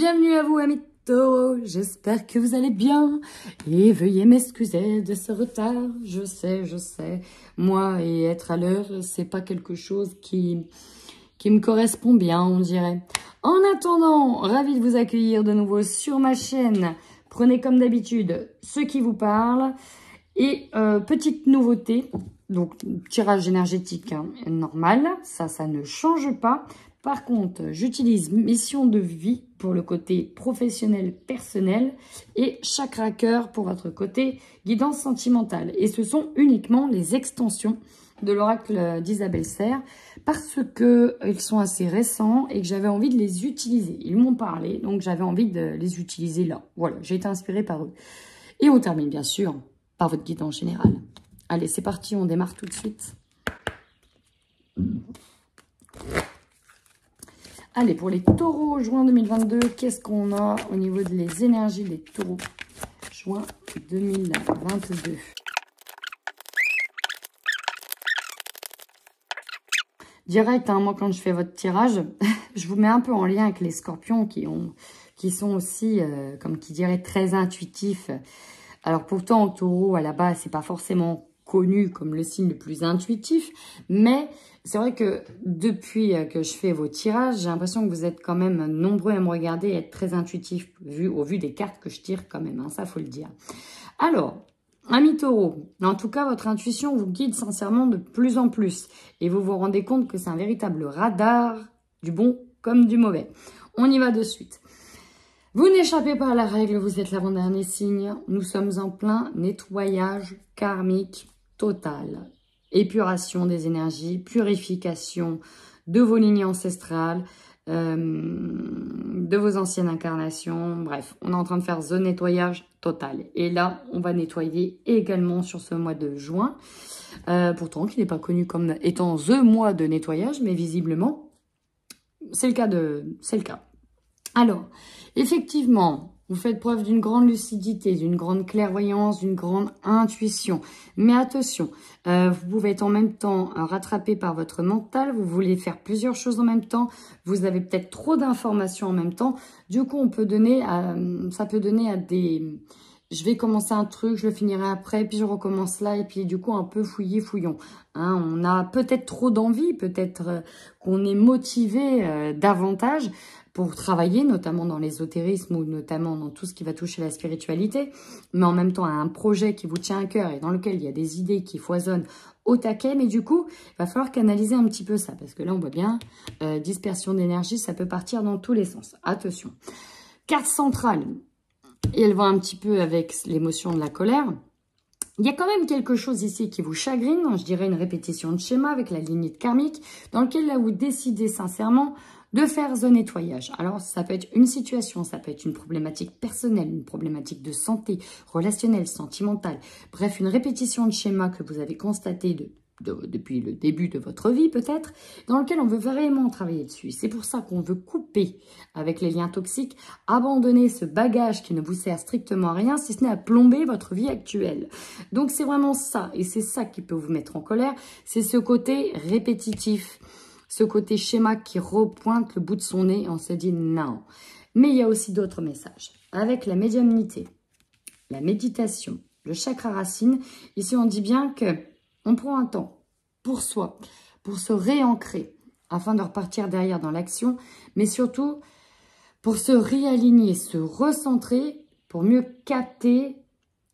Bienvenue à vous amis Taureau, j'espère que vous allez bien et veuillez m'excuser de ce retard, je sais, moi et être à l'heure, c'est pas quelque chose qui me correspond bien, on dirait. En attendant, ravi de vous accueillir de nouveau sur ma chaîne, prenez comme d'habitude ce qui vous parle et petite nouveauté, donc tirage énergétique normal, ça ne change pas. Par contre, j'utilise mission de vie pour le côté professionnel, personnel et chakra cœur pour votre côté guidance sentimentale. Et ce sont uniquement les extensions de l'oracle d'Isabelle Serre parce que ils sont assez récents et que j'avais envie de les utiliser. Ils m'ont parlé, donc j'avais envie de les utiliser là. Voilà, j'ai été inspirée par eux. Et on termine bien sûr par votre guide en général. Allez, c'est parti, on démarre tout de suite. Allez, pour les taureaux, juin 2022, qu'est-ce qu'on a au niveau des énergies des taureaux? Juin 2022. Direct, hein, moi, quand je fais votre tirage, je vous mets un peu en lien avec les scorpions qui sont aussi, comme qui dirait, très intuitifs. Alors, pourtant, en taureau, à la base, c'est pas forcément connu comme le signe le plus intuitif, mais c'est vrai que depuis que je fais vos tirages, j'ai l'impression que vous êtes quand même nombreux à me regarder et être très intuitif au vu des cartes que je tire quand même, hein, ça faut le dire. Alors, amis taureaux, en tout cas votre intuition vous guide sincèrement de plus en plus et vous vous rendez compte que c'est un véritable radar du bon comme du mauvais. On y va de suite. Vous n'échappez pas à la règle, vous êtes l'avant-dernier signe. Nous sommes en plein nettoyage karmique total. Épuration des énergies, purification de vos lignées ancestrales, de vos anciennes incarnations. Bref, on est en train de faire ce nettoyage total. Et là, on va nettoyer également sur ce mois de juin. Pourtant, qui n'est pas connu comme étant the mois de nettoyage, mais visiblement, c'est le cas. Alors, effectivement, vous faites preuve d'une grande lucidité, d'une grande clairvoyance, d'une grande intuition. Mais attention, vous pouvez être en même temps rattrapé par votre mental, vous voulez faire plusieurs choses en même temps, vous avez peut-être trop d'informations en même temps. Du coup, ça peut donner à des... Je vais commencer un truc, je le finirai après, puis je recommence là, et puis du coup, un peu fouillon. Hein, on a peut-être trop d'envie, peut-être qu'on est motivé davantage pour travailler, notamment dans l'ésotérisme ou notamment dans tout ce qui va toucher la spiritualité, mais en même temps à un projet qui vous tient à cœur et dans lequel il y a des idées qui foisonnent au taquet, mais du coup, il va falloir canaliser un petit peu ça, parce que là, on voit bien, dispersion d'énergie, ça peut partir dans tous les sens. Attention. Carte centrale, et elle va un petit peu avec l'émotion de la colère. Il y a quand même quelque chose ici qui vous chagrine, je dirais une répétition de schéma avec la lignée de karmique, dans lequel là, vous décidez sincèrement de faire ce nettoyage. Alors, ça peut être une situation, ça peut être une problématique personnelle, une problématique de santé, relationnelle, sentimentale. Bref, une répétition de schéma que vous avez constaté depuis le début de votre vie peut-être, dans lequel on veut vraiment travailler dessus. C'est pour ça qu'on veut couper avec les liens toxiques, abandonner ce bagage qui ne vous sert strictement à rien, si ce n'est à plomber votre vie actuelle. Donc, c'est vraiment ça, et c'est ça qui peut vous mettre en colère, c'est ce côté répétitif. Ce côté schéma qui repointe le bout de son nez, on se dit non. Mais il y a aussi d'autres messages. Avec la médiumnité, la méditation, le chakra racine, ici on dit bien que on prend un temps pour soi, pour se réancrer, afin de repartir derrière dans l'action, mais surtout pour se réaligner, se recentrer, pour mieux capter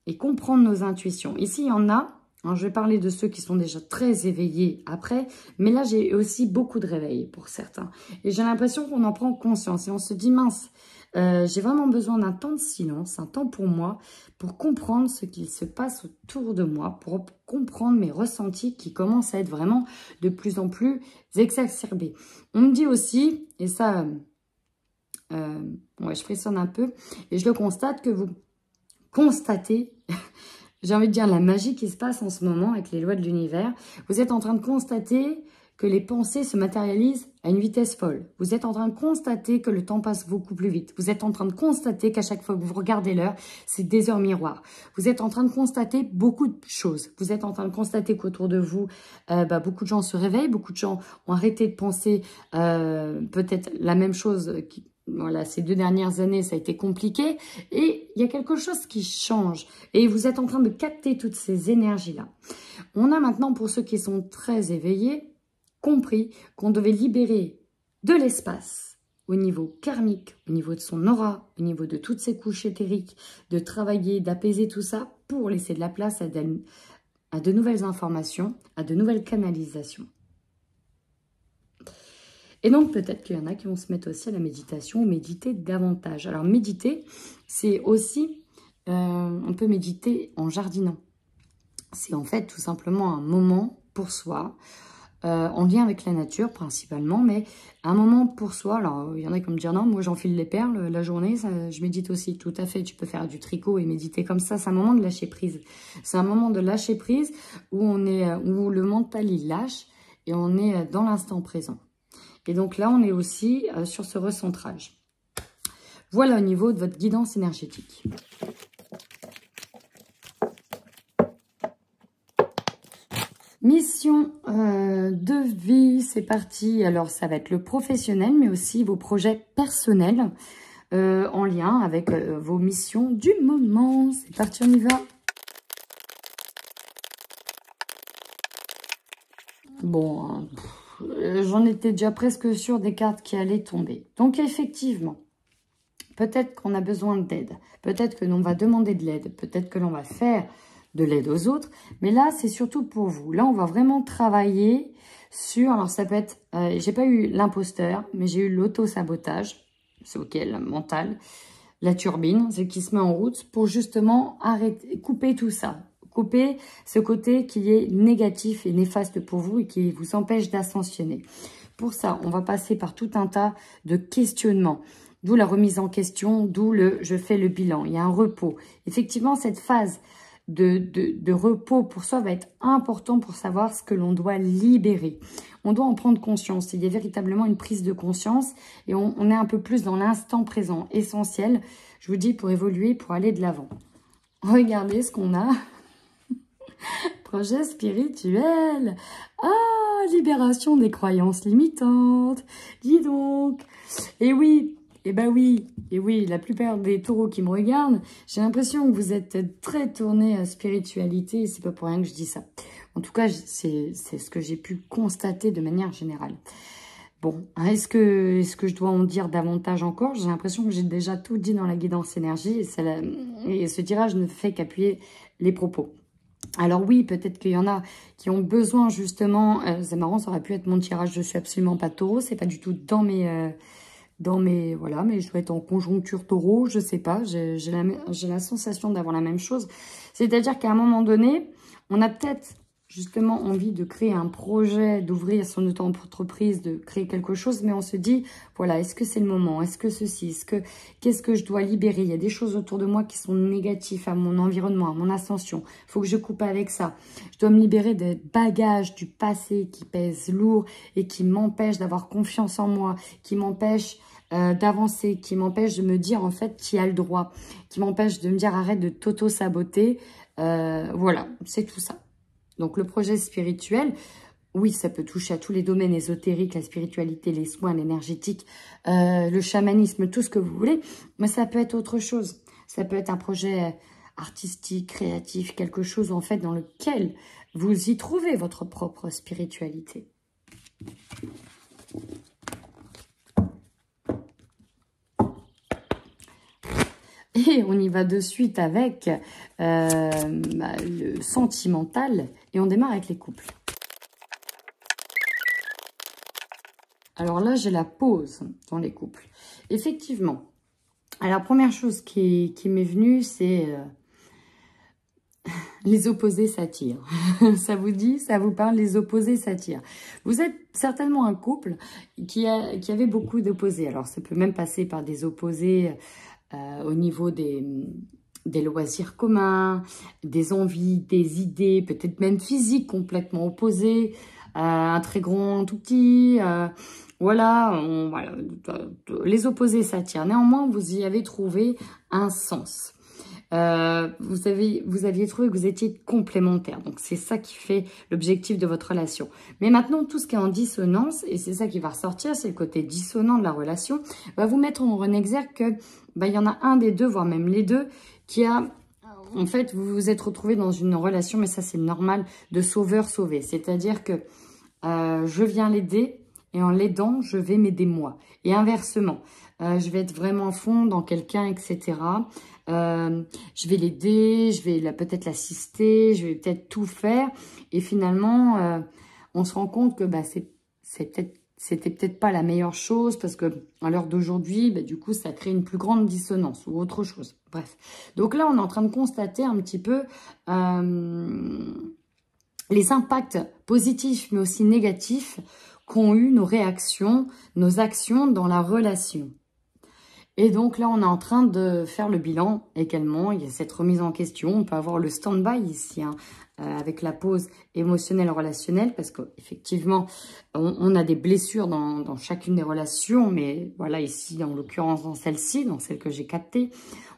et comprendre nos intuitions. Ici, il y en a. Alors, je vais parler de ceux qui sont déjà très éveillés après, mais là, j'ai aussi beaucoup de réveils pour certains. Et j'ai l'impression qu'on en prend conscience et on se dit, mince, j'ai vraiment besoin d'un temps de silence, un temps pour moi, pour comprendre ce qu'il se passe autour de moi, pour comprendre mes ressentis qui commencent à être vraiment de plus en plus exacerbés. On me dit aussi, et ça, ouais, je frissonne un peu, et je le constate que vous constatez... J'ai envie de dire la magie qui se passe en ce moment avec les lois de l'univers. Vous êtes en train de constater que les pensées se matérialisent à une vitesse folle. Vous êtes en train de constater que le temps passe beaucoup plus vite. Vous êtes en train de constater qu'à chaque fois que vous regardez l'heure, c'est des heures miroirs. Vous êtes en train de constater beaucoup de choses. Vous êtes en train de constater qu'autour de vous, beaucoup de gens se réveillent, beaucoup de gens ont arrêté de penser peut-être la même chose voilà, ces 2 dernières années, ça a été compliqué. Et il y a quelque chose qui change. Et vous êtes en train de capter toutes ces énergies-là. On a maintenant, pour ceux qui sont très éveillés, compris qu'on devait libérer de l'espace au niveau karmique, au niveau de son aura, au niveau de toutes ces couches éthériques, de travailler, d'apaiser tout ça pour laisser de la place à de nouvelles informations, à de nouvelles canalisations. Et donc, peut-être qu'il y en a qui vont se mettre aussi à la méditation ou méditer davantage. Alors, méditer, c'est aussi, on peut méditer en jardinant. C'est en fait tout simplement un moment pour soi, en lien avec la nature principalement, mais un moment pour soi. Alors, il y en a qui vont me dire, non, moi j'enfile les perles, la journée, ça, je médite aussi. Tout à fait, tu peux faire du tricot et méditer comme ça. C'est un moment de lâcher prise. C'est un moment de lâcher prise où, où le mental, il lâche et on est dans l'instant présent. Et donc là, on est aussi sur ce recentrage. Voilà au niveau de votre guidance énergétique. Mission de vie, c'est parti. Alors, ça va être le professionnel, mais aussi vos projets personnels en lien avec vos missions du moment. C'est parti, on y va. Bon, j'en étais déjà presque sûre des cartes qui allaient tomber. Donc, effectivement, peut-être qu'on a besoin d'aide. Peut-être que l'on va demander de l'aide. Peut-être que l'on va faire de l'aide aux autres. Mais là, c'est surtout pour vous. Là, on va vraiment travailler sur... Alors, ça peut être... j'ai pas eu l'imposteur, mais j'ai eu l'auto-sabotage. C'est OK, le mental. La turbine, c'est qui se met en route pour justement arrêter, couper tout ça. Couper ce côté qui est négatif et néfaste pour vous et qui vous empêche d'ascensionner. Pour ça, on va passer par tout un tas de questionnements. D'où la remise en question, d'où le « je fais le bilan ». Il y a un repos. Effectivement, cette phase de repos pour soi va être important pour savoir ce que l'on doit libérer. On doit en prendre conscience. Il y a véritablement une prise de conscience et on est un peu plus dans l'instant présent, essentiel, je vous dis, pour évoluer, pour aller de l'avant. Regardez ce qu'on a. Projet spirituel. Ah, libération des croyances limitantes. Dis donc. Et oui. Eh ben oui, et oui, la plupart des taureaux qui me regardent, j'ai l'impression que vous êtes très tournés à spiritualité, et c'est pas pour rien que je dis ça. En tout cas, c'est ce que j'ai pu constater de manière générale. Bon, est-ce que je dois en dire davantage encore? J'ai l'impression que j'ai déjà tout dit dans la guidance énergie, et ce tirage ne fait qu'appuyer les propos. Alors oui, peut-être qu'il y en a qui ont besoin justement, c'est marrant, ça aurait pu être mon tirage, je suis absolument pas taureau, c'est pas du tout dans mes voilà, mais je dois être en conjoncture taureau, je sais pas, j'ai la sensation d'avoir la même chose. C'est-à-dire qu'à un moment donné, on a peut-être justement envie de créer un projet, d'ouvrir son auto-entreprise, de créer quelque chose, mais on se dit, voilà, est-ce que c'est le moment? Est-ce que ceci? Qu'est-ce que je dois libérer? Il y a des choses autour de moi qui sont négatives à mon environnement, à mon ascension. Il faut que je coupe avec ça. Je dois me libérer des bagages du passé qui pèsent lourd et qui m'empêchent d'avoir confiance en moi, qui m'empêchent d'avancer, qui m'empêchent de me dire, en fait, qui a le droit, qui m'empêchent de me dire, arrête de t'auto-saboter. Voilà, c'est tout ça. Donc, le projet spirituel, oui, ça peut toucher à tous les domaines ésotériques, la spiritualité, les soins, l'énergétique, le chamanisme, tout ce que vous voulez. Mais ça peut être autre chose. Ça peut être un projet artistique, créatif, quelque chose, en fait, dans lequel vous y trouvez votre propre spiritualité. Et on y va de suite avec le sentimental. Et on démarre avec les couples. Alors là, j'ai la pause dans les couples. Effectivement. Alors, première chose qui m'est venue, c'est les opposés s'attirent. Ça vous dit, ça vous parle, les opposés s'attirent. Vous êtes certainement un couple qui avait beaucoup d'opposés. Alors, ça peut même passer par des opposés au niveau des loisirs communs, des envies, des idées, peut-être même physiques complètement opposées, un très grand, un tout petit, voilà, les opposés s'attirent. Néanmoins, vous y avez trouvé un sens. Vous aviez trouvé que vous étiez complémentaires. Donc, c'est ça qui fait l'objectif de votre relation. Mais maintenant, tout ce qui est en dissonance, et c'est ça qui va ressortir, c'est le côté dissonant de la relation, va vous mettre en exergue que il y en a un des deux, voire même les deux, qui a... En fait, vous vous êtes retrouvé dans une relation, mais ça, c'est normal, de sauveur-sauvé. C'est-à-dire que je viens l'aider, et en l'aidant, je vais m'aider moi. Et inversement, je vais être vraiment à fond dans quelqu'un, etc. Je vais l'aider, je vais peut-être l'assister, je vais peut-être tout faire. Et finalement, on se rend compte que c'était peut-être pas la meilleure chose parce que à l'heure d'aujourd'hui, du coup, ça crée une plus grande dissonance ou autre chose. Bref. Donc là, on est en train de constater un petit peu les impacts positifs, mais aussi négatifs qu'ont eu nos réactions, nos actions dans la relation. Et donc là, on est en train de faire le bilan également. Il y a cette remise en question. On peut avoir le stand-by ici, avec la pause émotionnelle relationnelle, parce qu'effectivement, on a des blessures dans chacune des relations, mais voilà, ici, en l'occurrence, dans celle-ci, dans celle que j'ai captée,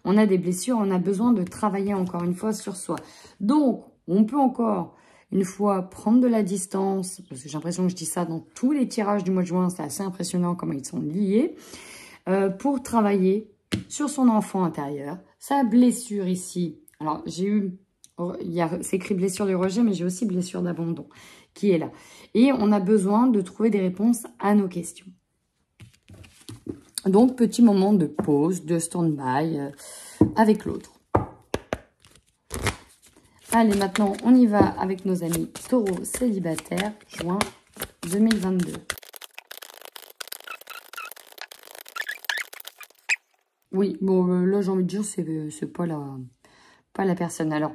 on a des blessures, on a besoin de travailler encore une fois sur soi. Donc, on peut encore... Une fois, prendre de la distance, parce que j'ai l'impression que je dis ça dans tous les tirages du mois de juin, c'est assez impressionnant comment ils sont liés, pour travailler sur son enfant intérieur, sa blessure ici. Alors, c'est écrit blessure du rejet, mais j'ai aussi blessure d'abandon qui est là. Et on a besoin de trouver des réponses à nos questions. Donc, petit moment de pause, de stand-by avec l'autre. Allez, maintenant, on y va avec nos amis taureaux célibataires, juin 2022. Oui, bon, là, j'ai envie de dire, c'est pas la personne. Alors,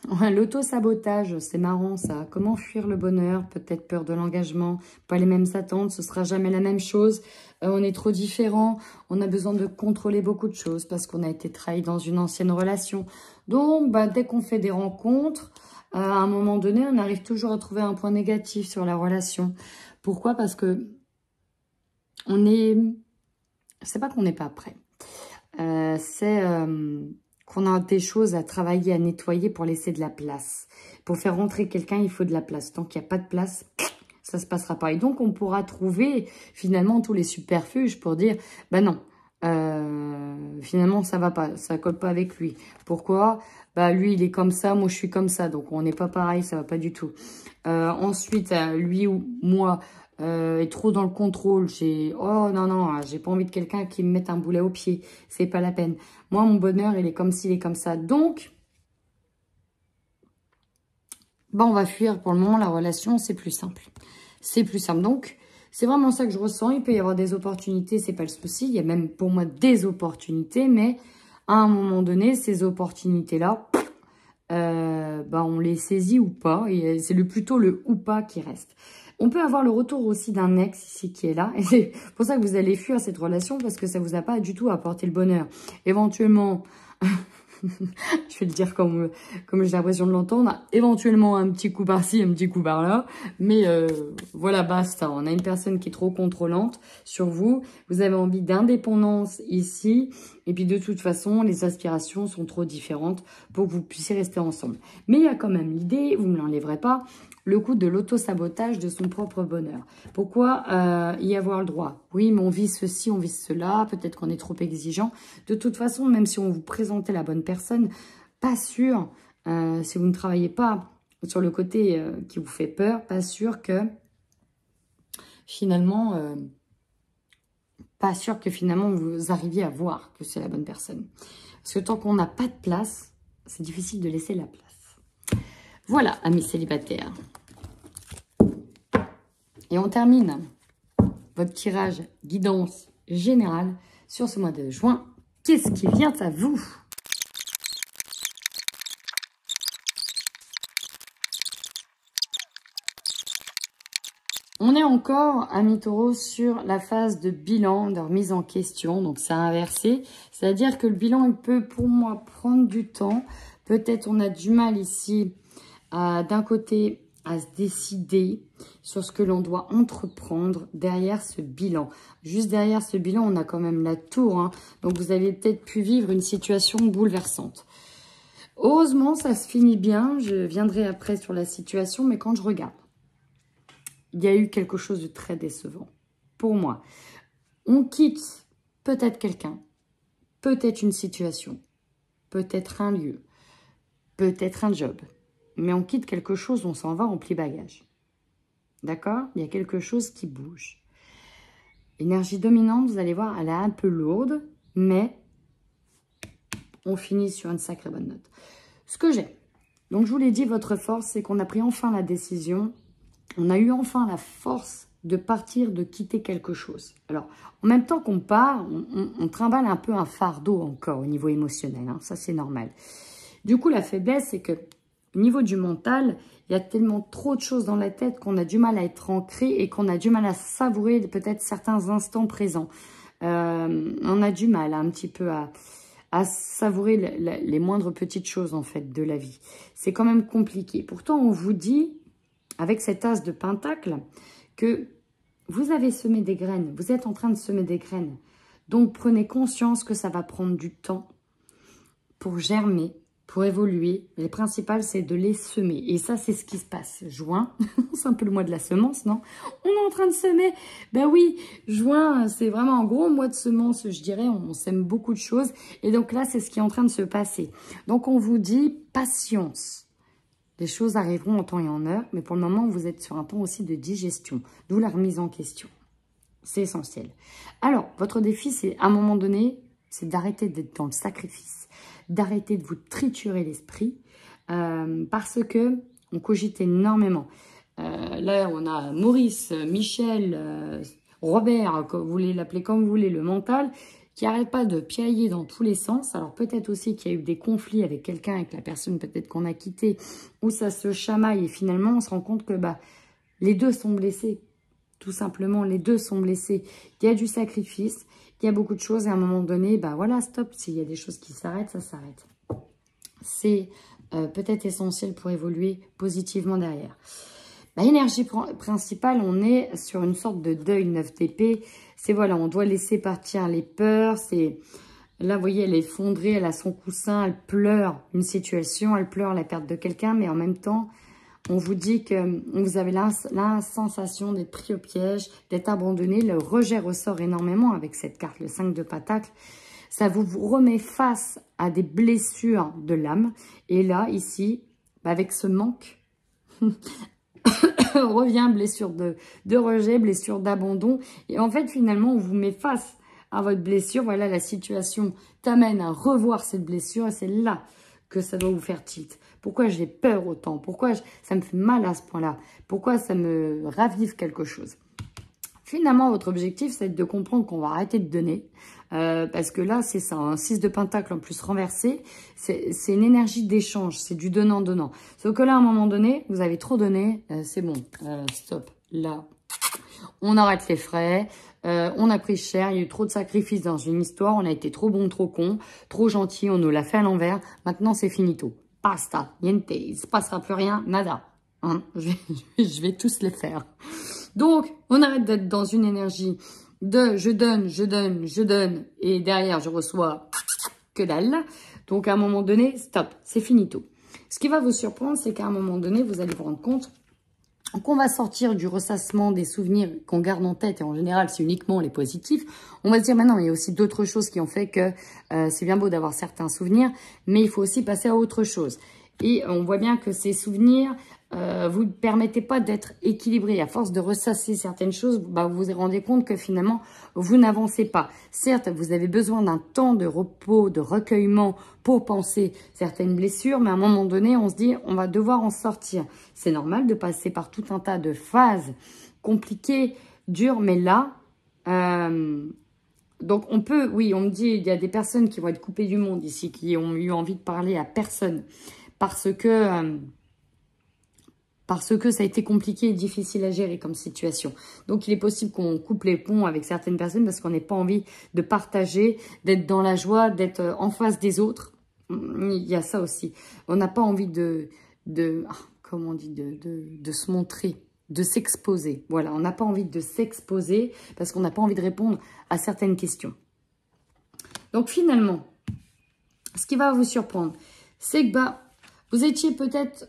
l'auto-sabotage, c'est marrant, ça. Comment fuir le bonheur? Peut-être peur de l'engagement, pas les mêmes attentes, ce sera jamais la même chose. On est trop différents, on a besoin de contrôler beaucoup de choses parce qu'on a été trahi dans une ancienne relation. Donc, dès qu'on fait des rencontres, à un moment donné, on arrive toujours à trouver un point négatif sur la relation. Pourquoi? Parce que c'est pas qu'on n'est pas prêt. C'est qu'on a des choses à travailler, à nettoyer pour laisser de la place. Pour faire rentrer quelqu'un, il faut de la place. Tant qu'il n'y a pas de place, ça se passera pas. Et donc, on pourra trouver finalement tous les superfuges pour dire, non, finalement, ça va pas, ça colle pas avec lui. Pourquoi? Lui, il est comme ça, moi, je suis comme ça. Donc, on n'est pas pareil, ça va pas du tout. Ensuite, lui ou moi... est trop dans le contrôle, oh non, j'ai pas envie de quelqu'un qui me mette un boulet au pied, c'est pas la peine. Moi, mon bonheur, il est comme ci, il est comme ça. Donc, on va fuir pour le moment la relation, c'est plus simple. C'est plus simple. Donc, c'est vraiment ça que je ressens. Il peut y avoir des opportunités, c'est pas le souci. Il y a même pour moi des opportunités, mais à un moment donné, ces opportunités-là, on les saisit ou pas. Et c'est plutôt le ou pas qui reste. On peut avoir le retour aussi d'un ex ici qui est là. Et c'est pour ça que vous allez fuir cette relation parce que ça ne vous a pas du tout apporté le bonheur. Éventuellement, je vais le dire comme j'ai l'impression de l'entendre, éventuellement un petit coup par-ci, un petit coup par-là. Mais voilà, basta. On a une personne qui est trop contrôlante sur vous. Vous avez envie d'indépendance ici. Et puis de toute façon, les aspirations sont trop différentes pour que vous puissiez rester ensemble. Mais il y a quand même l'idée, vous ne me l'enlèverez pas, le coup de l'auto-sabotage de son propre bonheur. Pourquoi y avoir le droit? Oui, mais on vit ceci, on vit cela, peut-être qu'on est trop exigeant. De toute façon, même si on vous présentait la bonne personne, pas sûr, si vous ne travaillez pas sur le côté qui vous fait peur, pas sûr que finalement, vous arriviez à voir que c'est la bonne personne. Parce que tant qu'on n'a pas de place, c'est difficile de laisser la place. Voilà, amis célibataires. Et on termine votre tirage guidance générale sur ce mois de juin. Qu'est-ce qui vient à vous? On est encore, amis taureaux, sur la phase de bilan, de remise en question. Donc, c'est inversé. C'est-à-dire que le bilan, il peut, pour moi, prendre du temps. Peut-être on a du mal ici d'un côté à se décider sur ce que l'on doit entreprendre derrière ce bilan. Juste derrière ce bilan, on a quand même la tour, hein. Donc, vous avez peut-être pu vivre une situation bouleversante. Heureusement, ça se finit bien. Je viendrai après sur la situation, mais quand je regarde, il y a eu quelque chose de très décevant. Pour moi, on quitte peut-être quelqu'un, peut-être une situation, peut-être un lieu, peut-être un job. Mais on quitte quelque chose, on s'en va en pli-bagage. D'accord? Il y a quelque chose qui bouge. Énergie dominante, vous allez voir, elle est un peu lourde, mais on finit sur une sacrée bonne note. Ce que j'ai, donc je vous l'ai dit, votre force, c'est qu'on a pris enfin la décision, on a eu enfin la force de partir, de quitter quelque chose. Alors, en même temps qu'on part, on trimballe un peu un fardeau encore au niveau émotionnel, hein, ça c'est normal. Du coup, la faiblesse, c'est que au niveau du mental, il y a tellement trop de choses dans la tête qu'on a du mal à être ancré et qu'on a du mal à savourer peut-être certains instants présents. On a du mal un petit peu à savourer les moindres petites choses en fait de la vie. C'est quand même compliqué. Pourtant, on vous dit, avec cet as de pentacle, que vous avez semé des graines. Vous êtes en train de semer des graines. Donc, prenez conscience que ça va prendre du temps pour germer, pour évoluer. Les principales, c'est de les semer. Et ça, c'est ce qui se passe. Juin, c'est un peu le mois de la semence, non? On est en train de semer. Ben oui, juin, c'est vraiment un gros mois de semence, je dirais. On sème beaucoup de choses. Et donc là, c'est ce qui est en train de se passer. Donc, on vous dit patience. Les choses arriveront en temps et en heure. Mais pour le moment, vous êtes sur un temps aussi de digestion. D'où la remise en question. C'est essentiel. Alors, votre défi, c'est à un moment donné, c'est d'arrêter d'être dans le sacrifice, d'arrêter de vous triturer l'esprit, parce que on cogite énormément. Là, on a Maurice, Michel, Robert, vous voulez l'appeler comme vous voulez, le mental, qui n'arrête pas de piailler dans tous les sens. Alors peut-être aussi qu'il y a eu des conflits avec quelqu'un, avec la personne peut-être qu'on a quitté, où ça se chamaille et finalement on se rend compte que les deux sont blessés. Tout simplement, les deux sont blessés. Il y a du sacrifice, il y a beaucoup de choses. Et à un moment donné, voilà, stop. S'il y a des choses qui s'arrêtent, ça s'arrête. C'est peut-être essentiel pour évoluer positivement derrière. L'énergie principale, on est sur une sorte de deuil 9 d'épée. C'est voilà, on doit laisser partir les peurs. C'est là, vous voyez, elle est effondrée, elle a son coussin, elle pleure une situation, elle pleure la perte de quelqu'un, mais en même temps, on vous dit que vous avez la sensation d'être pris au piège, d'être abandonné. Le rejet ressort énormément avec cette carte, le 5 de Pentacle. Ça vous remet face à des blessures de l'âme. Et là, ici, avec ce manque, revient blessure de rejet, blessure d'abandon. Et en fait, finalement, on vous met face à votre blessure. Voilà, la situation t'amène à revoir cette blessure. Et c'est là que ça doit vous faire tilt. Pourquoi j'ai peur autant? Pourquoi ça me fait mal à ce point-là? Pourquoi ça me ravive quelque chose? Finalement, votre objectif, c'est de comprendre qu'on va arrêter de donner. Parce que là, c'est ça, un 6 de pentacle en plus renversé. C'est une énergie d'échange, c'est du donnant-donnant. Sauf que là, à un moment donné, vous avez trop donné. C'est bon, stop. Là, on arrête les frais. On a pris cher, il y a eu trop de sacrifices dans une histoire. On a été trop bon, trop con, trop gentil. On nous l'a fait à l'envers. Maintenant, c'est finito. Basta, niente, il ne se passera plus rien, nada. Hein, je vais tous les faire. Donc, on arrête d'être dans une énergie de je donne, je donne, je donne, et derrière, je reçois que dalle. Donc, à un moment donné, stop, c'est finito. Ce qui va vous surprendre, c'est qu'à un moment donné, vous allez vous rendre compte qu'on va sortir du ressassement des souvenirs qu'on garde en tête, et en général, c'est uniquement les positifs. On va se dire, maintenant, il y a aussi d'autres choses qui ont fait que c'est bien beau d'avoir certains souvenirs, mais il faut aussi passer à autre chose. Et on voit bien que ces souvenirs vous ne permettez pas d'être équilibré. À force de ressasser certaines choses, vous vous rendez compte que finalement, vous n'avancez pas. Certes, vous avez besoin d'un temps de repos, de recueillement pour penser certaines blessures, mais à un moment donné, on se dit, on va devoir en sortir. C'est normal de passer par tout un tas de phases compliquées, dures, mais là... donc, on peut... Oui, on me dit, il y a des personnes qui vont être coupées du monde ici, qui ont eu envie de parler à personne, parce que ça a été compliqué et difficile à gérer comme situation. Donc, il est possible qu'on coupe les ponts avec certaines personnes parce qu'on n'a pas envie de partager, d'être dans la joie, d'être en face des autres. Il y a ça aussi. On n'a pas envie comment on dit, de se montrer, de s'exposer. Voilà, on n'a pas envie de s'exposer parce qu'on n'a pas envie de répondre à certaines questions. Donc finalement, ce qui va vous surprendre, c'est que vous étiez peut-être...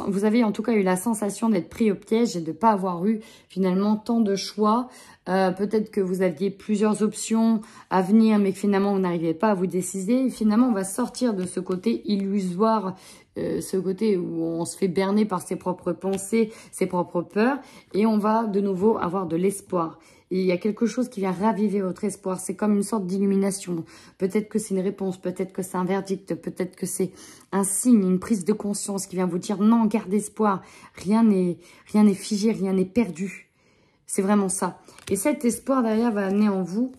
Vous avez en tout cas eu la sensation d'être pris au piège et de ne pas avoir eu finalement tant de choix. Peut-être que vous aviez plusieurs options à venir, mais que finalement vous n'arrivez pas à vous décider. Et finalement, on va sortir de ce côté illusoire, ce côté où on se fait berner par ses propres pensées, ses propres peurs. Et on va de nouveau avoir de l'espoir. Et il y a quelque chose qui vient raviver votre espoir. C'est comme une sorte d'illumination. Peut-être que c'est une réponse, peut-être que c'est un verdict, peut-être que c'est un signe, une prise de conscience qui vient vous dire non, garde espoir. Rien n'est figé, rien n'est perdu. C'est vraiment ça. Et cet espoir derrière va amener en vous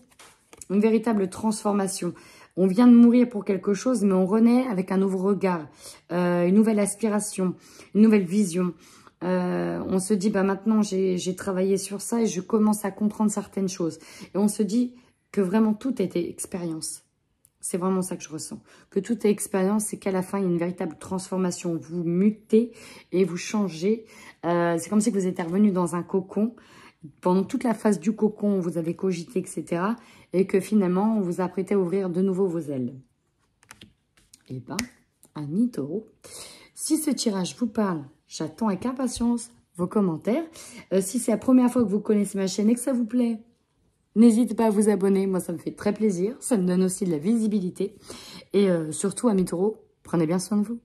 une véritable transformation. On vient de mourir pour quelque chose, mais on renaît avec un nouveau regard, une nouvelle aspiration, une nouvelle vision. On se dit, maintenant, j'ai travaillé sur ça et je commence à comprendre certaines choses. Et on se dit que vraiment tout était expérience. C'est vraiment ça que je ressens. Que tout est expérience et qu'à la fin, il y a une véritable transformation. Vous mutez et vous changez. C'est comme si vous étiez revenu dans un cocon. Pendant toute la phase du cocon, vous avez cogité, etc. Et que finalement, on vous apprêtez à ouvrir de nouveau vos ailes. Et amis taureaux, si ce tirage vous parle, j'attends avec impatience vos commentaires. Si c'est la première fois que vous connaissez ma chaîne et que ça vous plaît, n'hésitez pas à vous abonner. Moi, ça me fait très plaisir. Ça me donne aussi de la visibilité. Et surtout, amis taureaux, prenez bien soin de vous.